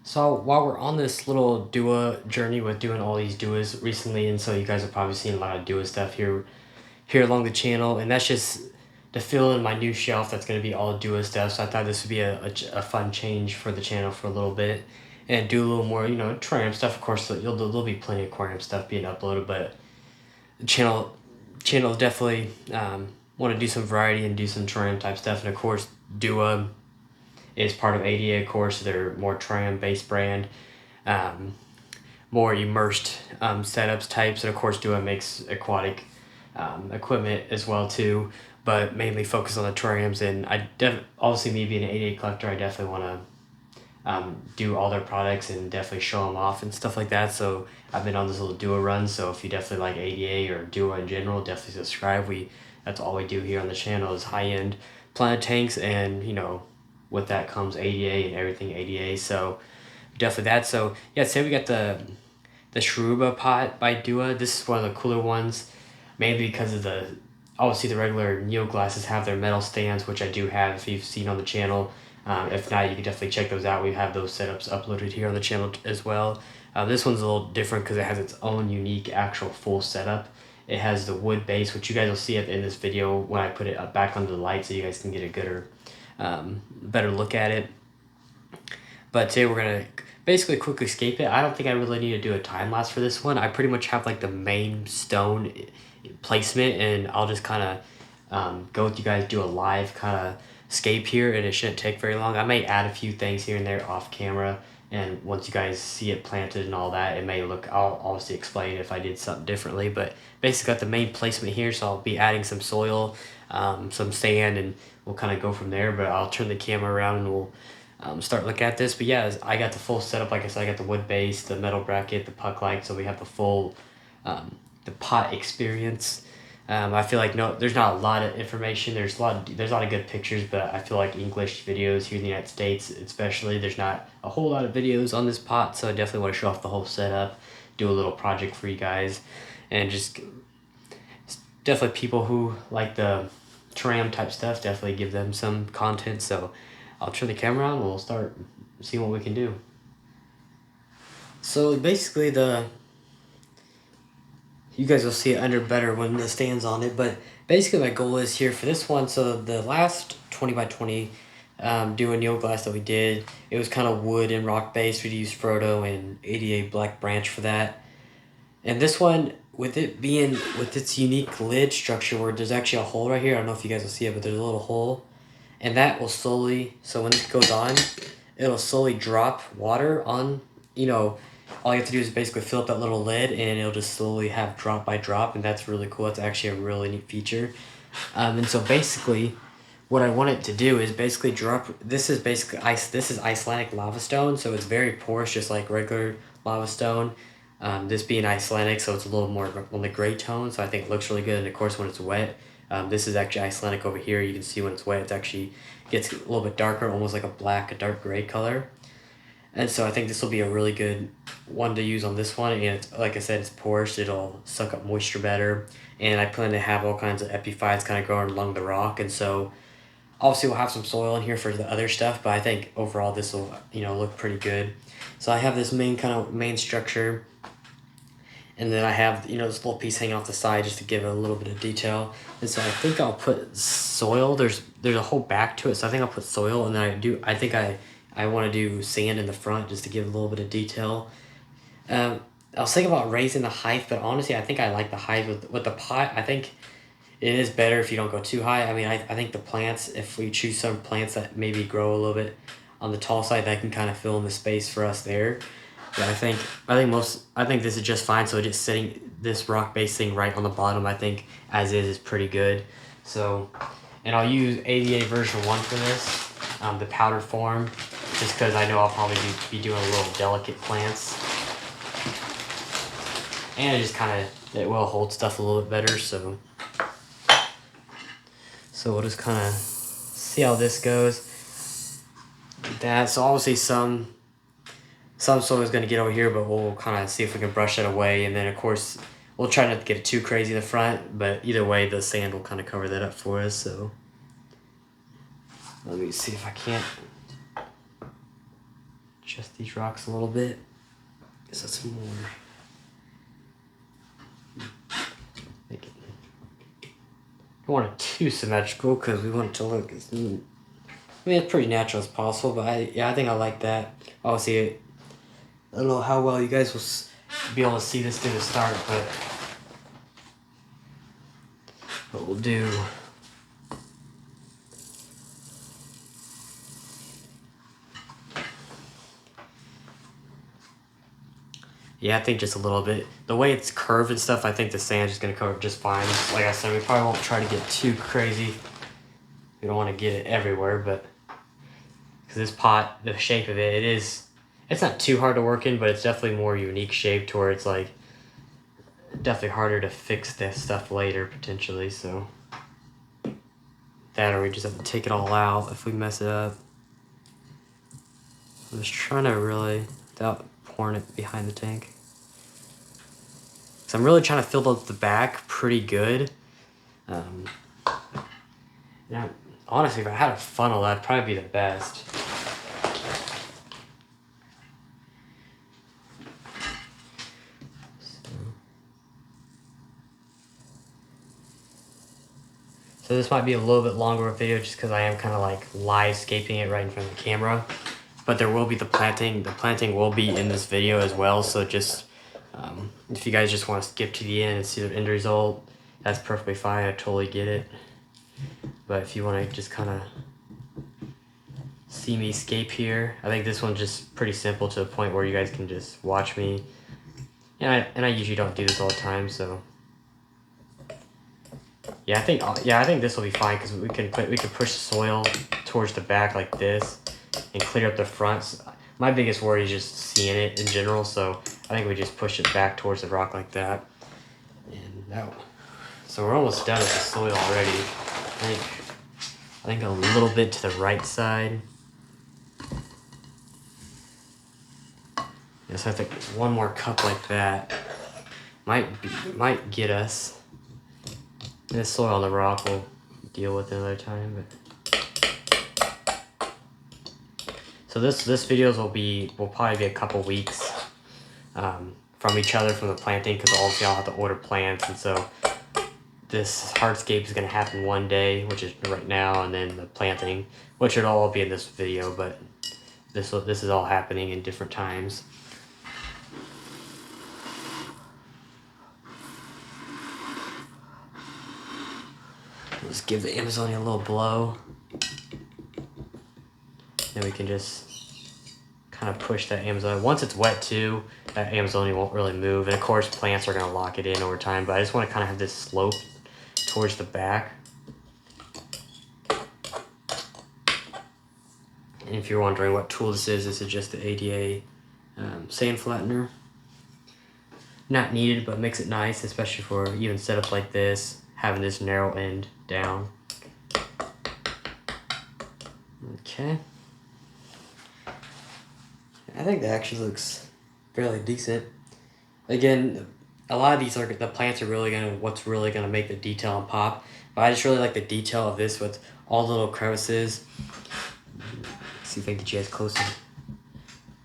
So while we're on this little DOOA journey with doing all these DOOAs recently, and so you guys have probably seen a lot of DOOA stuff here along the channel, and that's just to fill in my new shelf that's going to be all DOOA stuff. So I thought this would be a fun change for the channel for a little bit, and do a little more, aquarium stuff. Of course, there'll be plenty of aquarium stuff being uploaded, but the channel definitely want to do some variety and do some terrarium type stuff, and of course DOOA is part of ADA, of course. They're more terrarium based brand, um, more immersed setups types, and of course DOOA makes aquatic equipment as well too, but mainly focus on the terrariums. And obviously me being an ADA collector, I definitely want to do all their products and definitely show them off and stuff like that. So I've been on this little DOOA run. So if you definitely like ADA or DOOA in general, definitely subscribe. That's all we do here on the channel is high end planet tanks, and with that comes ADA and everything ADA. So definitely that. So yeah, say we got the Shruba pot by DOOA. This is one of the cooler ones, mainly because of obviously the regular Neo glasses have their metal stands, which I do have if you've seen on the channel. If not, you can definitely check those out. We have those setups uploaded here on the channel as well. This one's a little different because it has its own unique actual full setup. It has the wood base, which you guys will see at the end of this video when I put it back under the light so you guys can get a better look at it. But today we're going to basically quickly scape it. I don't think I really need to do a time lapse for this one. I pretty much have like the main stone placement, and I'll just kind of go with you guys, do a live kind of scape here, and it shouldn't take very long. I may add a few things here and there off camera, and once you guys see it planted and all that, it may look, I'll obviously explain if I did something differently, but basically got the main placement here, so I'll be adding some soil, some sand, and we'll kind of go from there. But I'll turn the camera around and we'll start looking at this. But yeah, I got the full setup. Like I said, I got the wood base, the metal bracket, the puck light, so we have the full the pot experience. I feel like there's not a lot of information. There's a lot of good pictures, but I feel like English videos here in the United States, especially, there's not a whole lot of videos on this pot. So I definitely want to show off the whole setup, do a little project for you guys, and just definitely people who like the terrarium type stuff, definitely give them some content. So I'll turn the camera on and we'll start seeing what we can do. So basically you guys will see it under better when the stand's on it, but basically my goal is here for this one. So the last 20 by 20 DOOA Neo glass that we did, it was kind of wood and rock based. We used Frodo and ADA black branch for that. And this one, with its unique lid structure where there's actually a hole right here, I don't know if you guys will see it, but there's a little hole, and that will slowly, so when it goes on, it'll slowly drop water on, all you have to do is basically fill up that little lid, and it'll just slowly have drop by drop, and that's really cool. It's actually a really neat feature. And so basically, what I want it to do is basically drop. This is basically This is Icelandic lava stone, so it's very porous, just like regular lava stone. This being Icelandic, so it's a little more on the gray tone, so I think it looks really good. And of course, when it's wet, this is actually Icelandic over here. You can see when it's wet, it actually gets a little bit darker, almost like a dark gray color. And so I think this will be a really good one to use on this one. And it's, like I said, it's porous. It'll suck up moisture better. And I plan to have all kinds of epiphytes kind of growing along the rock. And so obviously we'll have some soil in here for the other stuff, but I think overall this will, look pretty good. So I have this main structure. And then I have, this little piece hanging off the side just to give it a little bit of detail. And so I think I'll put soil. There's a whole back to it, so I think I'll put soil. And then I want to do sand in the front just to give a little bit of detail. I was thinking about raising the height, but honestly, I think I like the height with the pot. I think it is better if you don't go too high. I mean, I think the plants, if we choose some plants that maybe grow a little bit on the tall side, that can kind of fill in the space for us there. But I think this is just fine. So just sitting this rock base thing right on the bottom, I think as is pretty good. So, and I'll use ADA version 1 for this, the powder form, just because I know I'll probably be doing a little delicate plants. And it will hold stuff a little bit better, so we'll just kind of see how this goes. So obviously some soil is going to get over here, but we'll kind of see if we can brush that away. And then of course, we'll try not to get it too crazy in the front, but either way, the sand will kind of cover that up for us. So let me see if I can't adjust these rocks a little bit. Guess that's more. Make it. Don't want it too symmetrical because we want it to look as neat. I mean, it's pretty natural as possible, but I think I like that. Obviously, I don't know how well you guys will be able to see this thing to start, but what we'll do. Yeah, I think just a little bit. The way it's curved and stuff, I think the sand's just gonna cover it just fine. Like I said, we probably won't try to get too crazy. We don't want to get it everywhere, but because this pot, the shape of it, it's not too hard to work in, but it's definitely more unique shape to where it's like definitely harder to fix this stuff later potentially. So that, or we just have to take it all out if we mess it up. I'm just trying to really, without pouring it behind the tank. So I'm really trying to fill up the back pretty good. Yeah, honestly, if I had a funnel, that'd probably be the best. So this might be a little bit longer of a video just because I am kind of like live scaping it right in front of the camera. But there will be the planting. The planting will be in this video as well. So just, if you guys just want to skip to the end and see the end result, that's perfectly fine. I totally get it. But if you want to just kind of see me scape here, I think this one's just pretty simple to the point where you guys can just watch me. And I usually don't do this all the time, so. Yeah, I think this will be fine because we can push the soil towards the back like this and clear up the front. So my biggest worry is just seeing it in general, so I think we just push it back towards the rock like that. And that. So we're almost done with the soil already. I think a little bit to the right side. Yeah, so I think one more cup like that might get us. This soil on the rock we'll deal with another time. But so this videos will probably be a couple weeks from each other from the planting, because obviously I'll have to order plants, and so this hardscape is going to happen one day, which is right now, and then the planting, which would all be in this video, but this is all happening in different times. Let's give the Amazonia a little blow. Then we can just kind of push that Amazonia. Once it's wet too, that Amazonia won't really move. And of course plants are going to lock it in over time, but I just want to kind of have this slope towards the back. And if you're wondering what tool this is just the ADA sand flattener. Not needed, but makes it nice, especially for even setups like this, having this narrow end down. Okay. I think that actually looks fairly decent. Again, a lot of these are, the plants are really what's really gonna make the detail and pop. But I just really like the detail of this with all the little crevices. Let's see if I can get you guys closer.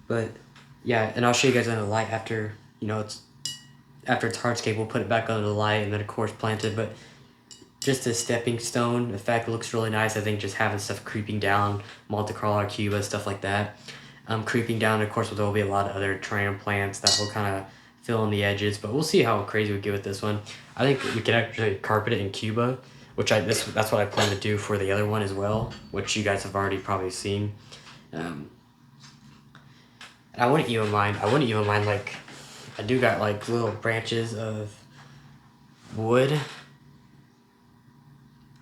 But yeah, and I'll show you guys under the light after, after it's hardscape, we'll put it back under the light and then of course plant it. But just a stepping stone effect looks really nice. I think just having stuff creeping down, multicrawler, cuba, stuff like that. Creeping down, of course, there will be a lot of other terrarium plants that will kind of fill in the edges, but we'll see how crazy we get with this one. I think we can actually carpet it in cuba, which that's what I plan to do for the other one as well, which you guys have already probably seen. I wouldn't even mind, like, I do got like little branches of wood.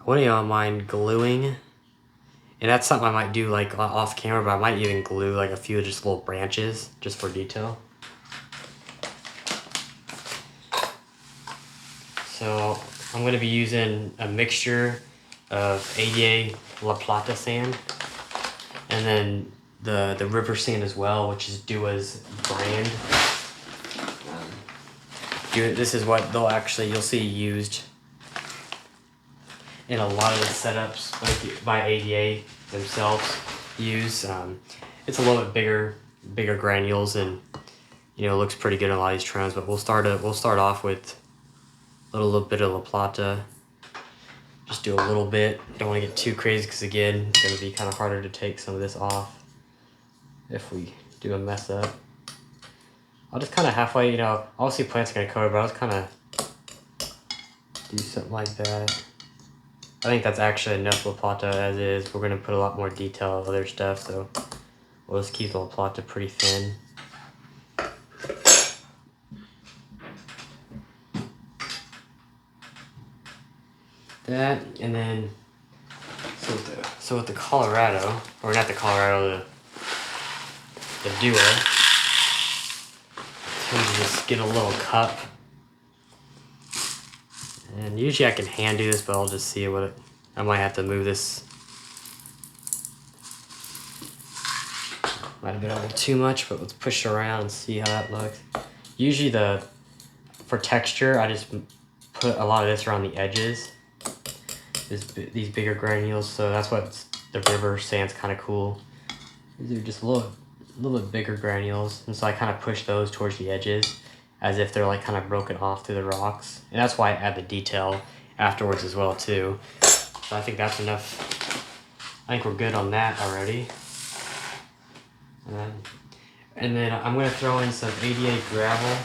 I wouldn't even mind gluing. And that's something I might do like off camera, but I might even glue like a few just little branches just for detail. So I'm going to be using a mixture of ADA La Plata sand and then the river sand as well, which is DOOA's brand. This is what you'll see used in a lot of the setups, like by ADA themselves use. It's a little bit bigger granules, and you know, it looks pretty good on a lot of these trims. But we'll start off with a little bit of La Plata. Just do a little bit. Don't want to get too crazy because again, it's going to be kind of harder to take some of this off if we do a mess up. I'll just kind of halfway, you know, obviously plants are going to cover, but I'll just kind of do something like that. I think that's actually enough La Plata as is. We're going to put a lot more detail of other stuff, so we'll just keep the La Plata pretty thin. That, and then so with the Colorado, or not the Colorado, the DOOA, I tend to just get a little cup, and usually I can hand do this, but I'll just see what I might have to move this. Might have been a little too much, but let's push it around and see how that looks. Usually for texture, I just put a lot of this around the edges. These bigger granules, so that's what the river sand's kind of cool. These are just a little bit bigger granules, and so I kind of push those towards the edges as if they're like kind of broken off through the rocks, and that's why I add the detail afterwards as well too. So I think that's enough. I think we're good on that already. And then I'm going to throw in some 88 gravel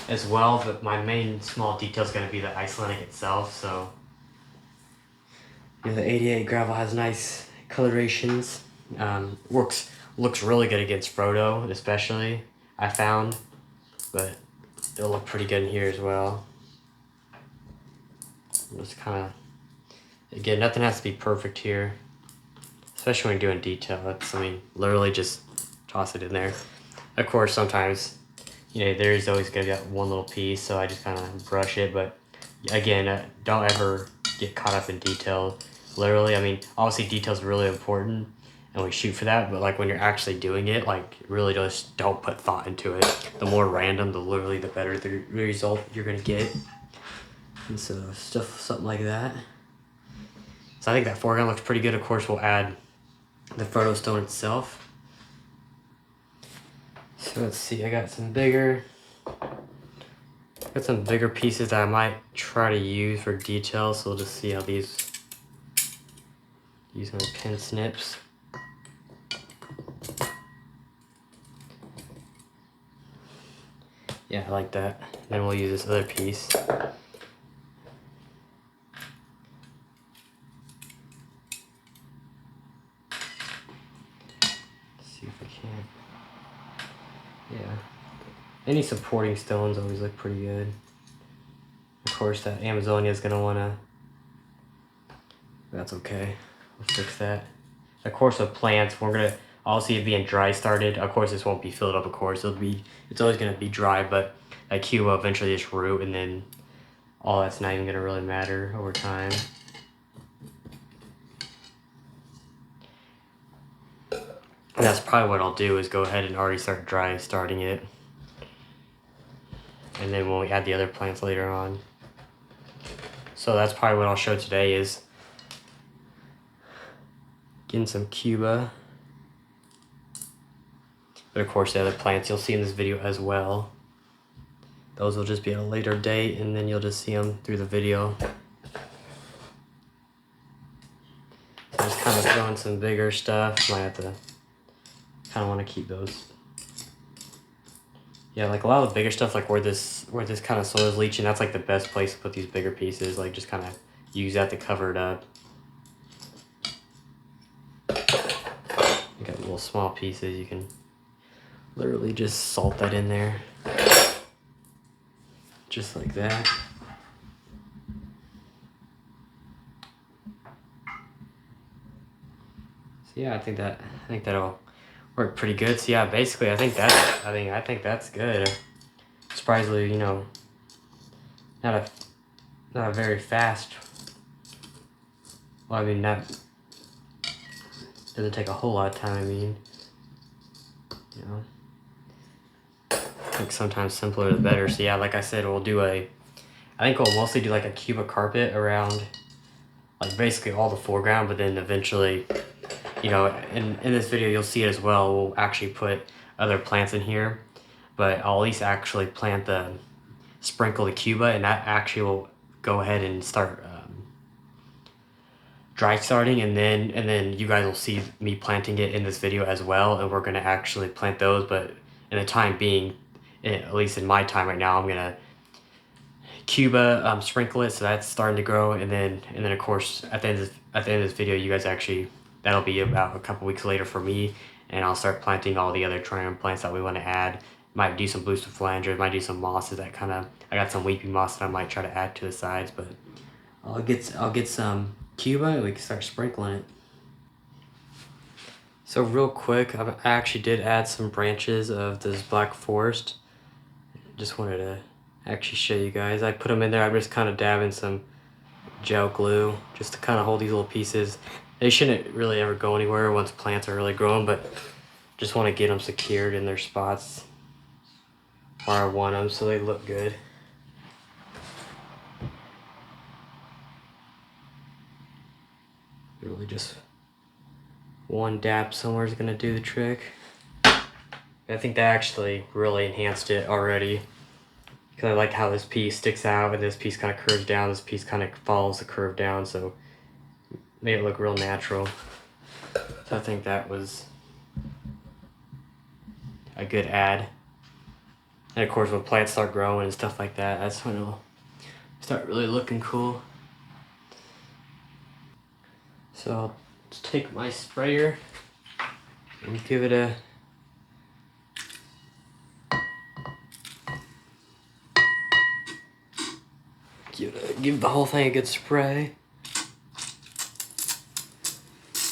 as well, but my main small detail is going to be the Icelandic itself. So you know, the 88 gravel has nice colorations. Looks really good against Frodo, especially, I found, but it'll look pretty good in here as well. Just kind of, again, nothing has to be perfect here, especially when you're doing detail. I mean, literally just toss it in there. Of course, sometimes, you know, there's always gonna be that one little piece, so I just kind of brush it. But again, don't ever get caught up in detail. Literally, I mean, obviously detail is really important, and we shoot for that, but like when you're actually doing it, like really just don't put thought into it. The more random, the better the result you're gonna get. And so something like that. So I think that foreground looks pretty good. Of course, we'll add the Frodo stone itself. So let's see, I got some bigger pieces that I might try to use for detail. So we'll just see how these, use my pin snips. Yeah, I like that. Then we'll use this other piece. Yeah, any supporting stones always look pretty good. Of course, that Amazonia is gonna wanna. That's okay. We'll fix that. Of course, with plants, we're gonna obviously it being dry started. Of course, this won't be filled up. Of course, it's always gonna be dry, but that cube will eventually just root, and then all that's not even gonna really matter over time. And that's probably what I'll do is go ahead and already start starting it. And then when we add the other plants later on. So that's probably what I'll show today is getting some Cuba. But of course the other plants you'll see in this video as well. Those will just be at a later date, and then you'll just see them through the video. So just kind of throwing some bigger stuff. Might have to kind of want to keep those. Yeah, like a lot of the bigger stuff, like where this kind of soil is leaching, that's like the best place to put these bigger pieces. Like just kind of use that to cover it up. You got little small pieces, you can literally just salt that in there. Just like that. So yeah, I think that'll work pretty good. So yeah, basically I think that's good. Surprisingly, you know, not a very fast. Well, I mean, doesn't take a whole lot of time. I mean, you know, I think sometimes simpler the better. So yeah, like I said, I think we'll mostly do like a Cuba carpet around, like basically all the foreground, but then eventually, you know, in this video you'll see it as well. We'll actually put other plants in here, but I'll at least actually plant the sprinkle the Cuba, and that actually will go ahead and start dry starting, and then you guys will see me planting it in this video as well, and we're gonna actually plant those. But in the time being, at least in my time right now, I'm gonna Cuba sprinkle it, so that's starting to grow, and then of course at the end of this video, you guys actually, that'll be about a couple weeks later for me, and I'll start planting all the other terrarium plants that we want to add. Might do some Bluciphilandras, might do some mosses that kind of, I got some weeping moss that I might try to add to the sides, but I'll get some Cuba and we can start sprinkling it. So real quick, I actually did add some branches of this black forest. Just wanted to actually show you guys. I put them in there. I'm just kind of dabbing some gel glue just to kind of hold these little pieces. They shouldn't really ever go anywhere once plants are really growing, but just want to get them secured in their spots where I want them so they look good. Really just one dab somewhere is going to do the trick. I think that actually really enhanced it already, because I like how this piece sticks out and this piece kind of curves down, this piece kind of follows the curve down, so made it look real natural. So I think that was a good add. And of course when plants start growing and stuff like that, that's when it'll start really looking cool. So I'll just take my sprayer and give it a give the whole thing a good spray.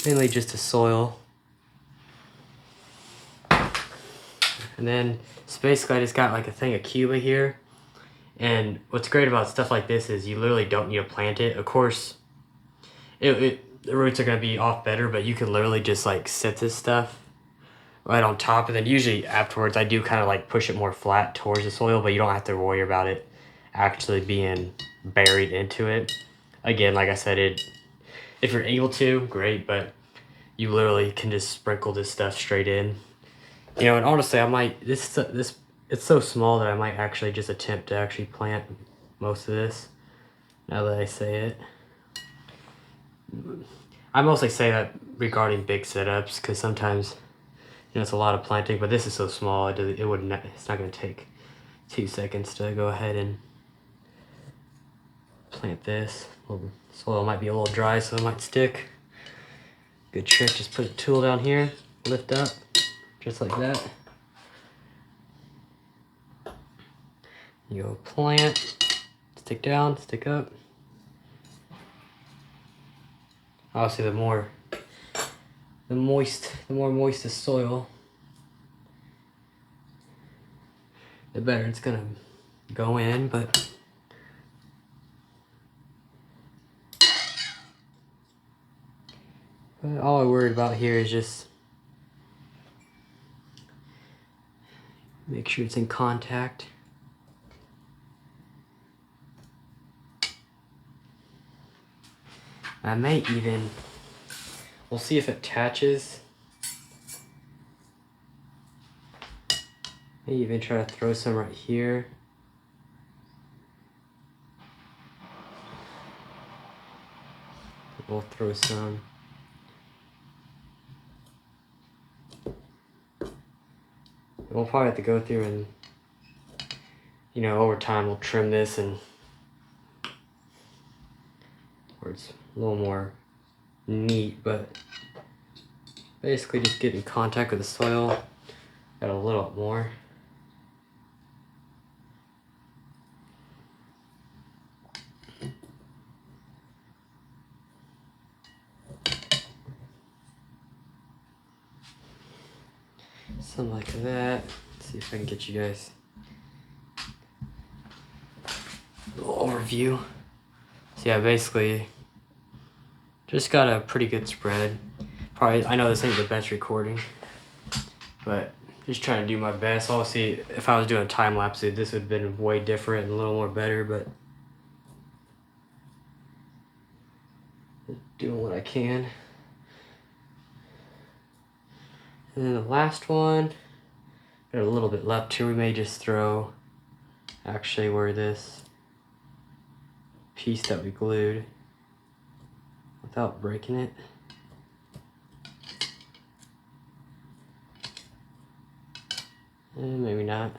Mainly just the soil. And then so basically I just got like a thing of Cuba here. And what's great about stuff like this is you literally don't need to plant it. Of course, the roots are gonna be off better, but you can literally just like set this stuff right on top, and then usually afterwards I do kind of like push it more flat towards the soil, but you don't have to worry about it actually being buried into it. Again, like I said, if you're able to, great, but you literally can just sprinkle this stuff straight in. You know, and honestly, I might, it's so small that I might actually just attempt to actually plant most of this, now that I say it. I mostly say that regarding big setups, because sometimes, you know, it's a lot of planting, but this is so small, it's not going to take 2 seconds to go ahead and plant this. Well, the soil might be a little dry, so it might stick. Good trick, just put a tool down here, lift up, just like that. You go plant, stick down, stick up. Obviously, the more moist the soil, the better it's gonna go in, but all I worried about here is just make sure it's in contact. I may even, we'll see if it attaches. May even try to throw some right here. We'll throw some. We'll probably have to go through and, you know, over time we'll trim this and where it's a little more neat, but basically just get in contact with the soil. Got a little more. Something like that. Let's see if I can get you guys a little overview. So yeah, basically just got a pretty good spread. Probably, I know this ain't the best recording, but just trying to do my best. Obviously, if I was doing a time lapse, this would have been way different and a little more better, but doing what I can. And then the last one, got a little bit left here. We may just throw actually where this piece that we glued without breaking it. And maybe not.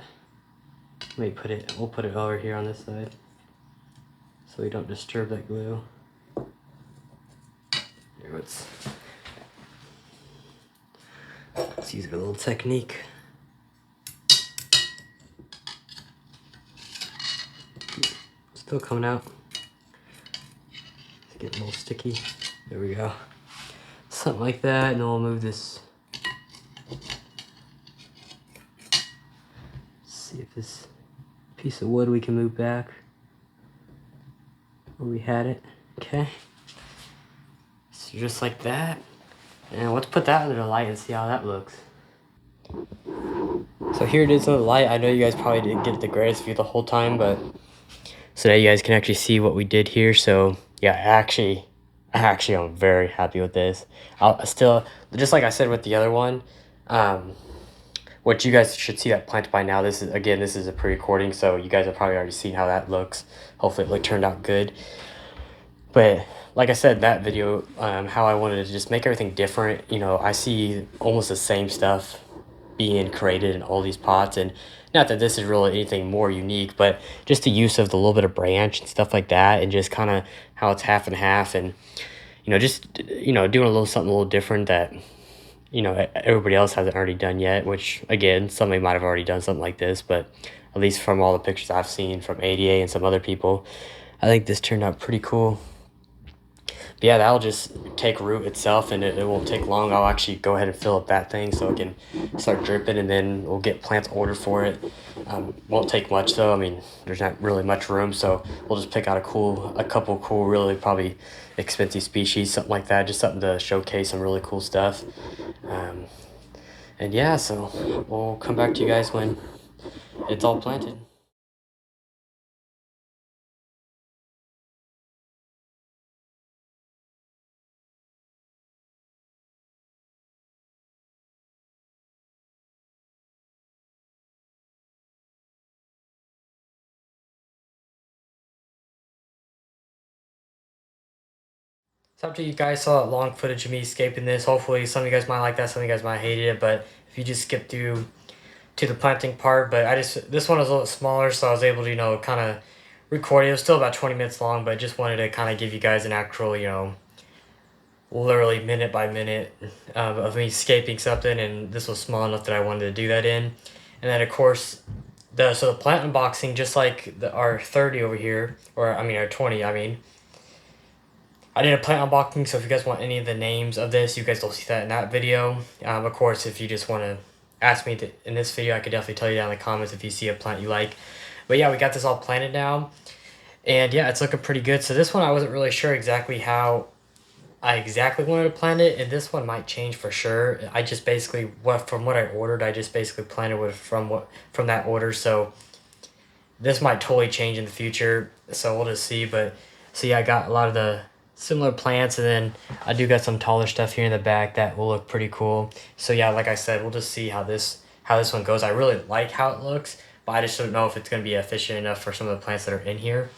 We'll put it over here on this side so we don't disturb that glue. Here, let's use a little technique. Still coming out. It's getting a little sticky. There we go. Something like that, and then we'll move this. See if this piece of wood we can move back where we had it. Okay. So just like that. And let's put that under the light and see how that looks. So here it is under the light. I know you guys probably didn't get the greatest view the whole time, but so now you guys can actually see what we did here. So yeah, actually I'm very happy with this. I'll still, just like I said with the other one, what you guys should see that plant by now. This is a pre-recording, so you guys have probably already seen how that looks. Hopefully it turned out good. But like I said, that video, how I wanted to just make everything different. You know, I see almost the same stuff being created in all these pots, and not that this is really anything more unique, but just the use of the little bit of branch and stuff like that, and just kind of how it's half and half, and just doing a little something a little different that everybody else hasn't already done yet, which again, somebody might have already done something like this, but at least from all the pictures I've seen from ADA and some other people, I think this turned out pretty cool. But yeah, that'll just take root itself, and it won't take long. I'll actually go ahead and fill up that thing so it can start dripping, and then we'll get plants ordered for it. Won't take much though. I mean, there's not really much room, so we'll just pick out a couple cool, really probably expensive species, something like that, just something to showcase some really cool stuff. And yeah, so we'll come back to you guys when it's all planted. So after you guys saw that long footage of me scaping this, hopefully some of you guys might like that, some of you guys might hate it, but if you just skip through to the planting part, but this one was a little smaller, so I was able to, kind of record it. It was still about 20 minutes long, but I just wanted to kind of give you guys an actual, literally minute by minute of me scaping something, and this was small enough that I wanted to do that in. And then of course, the plant unboxing, just like our 30 over here, or our 20, I did a plant unboxing, so if you guys want any of the names of this, you guys will see that in that video. Of course, if you just want to ask me in this video, I could definitely tell you down in the comments if you see a plant you like. But yeah, we got this all planted now, and yeah, it's looking pretty good. So this one, I wasn't really sure exactly how I exactly wanted to plant it, and this one might change for sure. I just basically, from what I ordered, I just basically planted from that order. So this might totally change in the future, so we'll just see. But so yeah, I got a lot of the similar plants, and then I do got some taller stuff here in the back that will look pretty cool. So yeah, like I said, we'll just see how this one goes. I really like how it looks, but I just don't know if it's going to be efficient enough for some of the plants that are in here.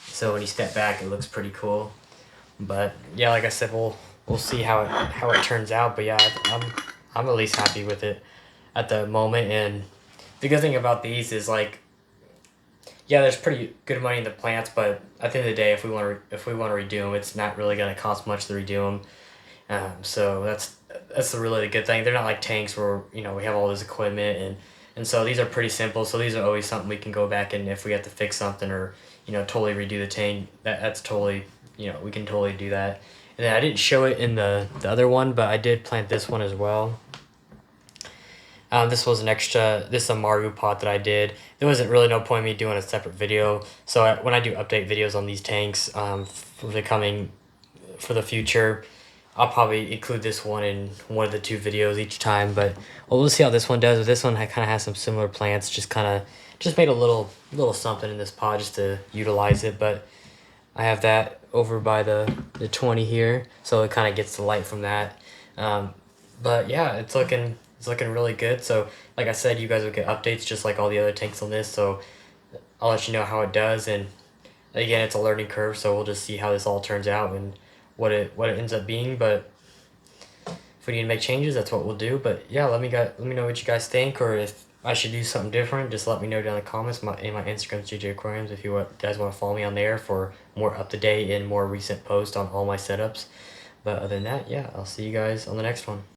So when you step back, it looks pretty cool. But yeah, like I said, we'll see how it turns out. But yeah, I'm at least happy with it at the moment. And the good thing about these is, like, yeah, there's pretty good money in the plants, but at the end of the day, if we want to redo them, it's not really going to cost much to redo them. So that's really the good thing. They're not like tanks where we have all this equipment, and so these are pretty simple. So these are always something we can go back, and if we have to fix something or totally redo the tank, that's totally we can totally do that. And then I didn't show it in the other one, but I did plant this one as well. This was this is a Maru pot that I did. There wasn't really no point in me doing a separate video. So when I do update videos on these tanks for the future, I'll probably include this one in one of the two videos each time. But we'll see how this one does. This one kind of has some similar plants. Just made a little something in this pot just to utilize it. But I have that over by the 20 here, so it kind of gets the light from that. But yeah, it's looking really good. So like I said, you guys will get updates just like all the other tanks on this. So I'll let you know how it does. And again, it's a learning curve, so we'll just see how this all turns out and what it ends up being. But if we need to make changes, that's what we'll do. But yeah, let me know what you guys think, or if I should do something different. Just let me know down in the comments. My Instagram's JJ Aquariums if you guys want to follow me on there for more up to date and more recent posts on all my setups. But other than that, yeah, I'll see you guys on the next one.